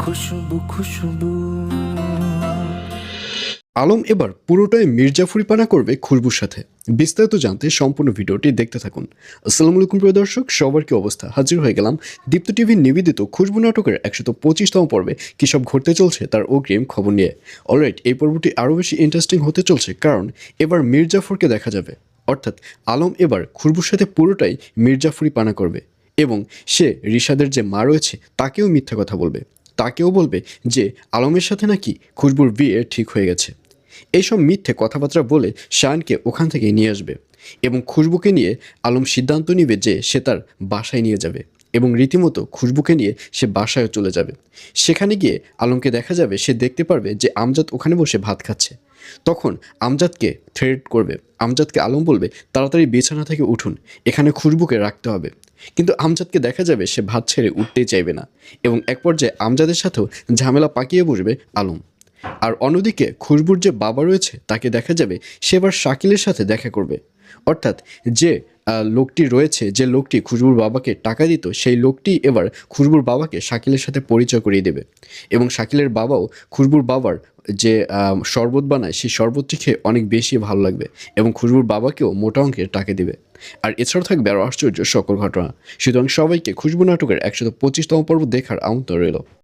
খুশবু খুশবু। আলম এবার পুরোটাই মির্জাফরিপানা করবে খুশবুর সাথে। বিস্তারিত জানতে সম্পূর্ণ ভিডিওটি দেখতে থাকুন। আসসালামু আলাইকুম প্রিয় দর্শক, সবার কি অবস্থা? হাজির হয়ে গেলাম দীপ্ত টিভির নিবেদিত খুশবু নাটকের 125তম পর্বে কী সব ঘটতে চলছে তার অগ্রিম খবর নিয়ে। অলরাইট, এই পর্বটি আরও বেশি ইন্টারেস্টিং হতে চলছে, কারণ এবার মির্জাফরকে দেখা যাবে। অর্থাৎ আলম এবার খুশবুর সাথে পুরোটাই মির্জাফরিপানা করবে এবং সে রিশাদের যে মা রয়েছে তাকেও মিথ্যা কথা বলবে। তাকেও বলবে যে আলমের সাথে নাকি খুশবুর বিয়ে ঠিক হয়ে গেছে। এইসব মিথ্যে কথাবার্তা বলে শায়ানকে ওখান থেকে নিয়ে আসবে এবং খুশবুকে নিয়ে আলম সিদ্ধান্ত নিবে যে সে তার বাসায় নিয়ে যাবে এবং রীতিমতো খুশবুকে নিয়ে সে বাসায় চলে যাবে। সেখানে গিয়ে আলমকে দেখা যাবে, সে দেখতে পারবে যে আমজাদ ওখানে বসে ভাত খাচ্ছে। তখন আমজাদকে থ্রেট করবে। আমজাদকে আলম বলবে, তাড়াতাড়ি বিছানা থেকে উঠুন, এখানে খুশবুকে রাখতে হবে। কিন্তু আমজাদকে দেখা যাবে সে ভাত ছেড়ে উঠতেই চাইবে না এবং এক পর্যায়ে আমজাদের সাথেও ঝামেলা পাকিয়ে বসবে আলম। আর অন্যদিকে খুশবুর যে বাবা রয়েছে তাকে দেখা যাবে সে এবার শাকিলের সাথে দেখা করবে। অর্থাৎ যে লোকটি রয়েছে, যে লোকটি খুশবুর বাবাকে টাকা দিত, সেই লোকটি এবার খুশবুর বাবাকে শাকিলের সাথে পরিচয় করিয়ে দেবে এবং শাকিলের বাবাও খুশবুর বাবার যে শরবত বানায় সেই শরবতটি খেয়ে অনেক বেশি ভালো লাগবে এবং খুশবুর বাবাকেও মোটা অঙ্কের টাকা দেবে। আর এছাড়াও থাকবে আরও আশ্চর্য সকল ঘটনা। সুতরাং সবাইকে খুশবু নাটকের 125তম পর্ব দেখার আমন্ত্রণ রইল।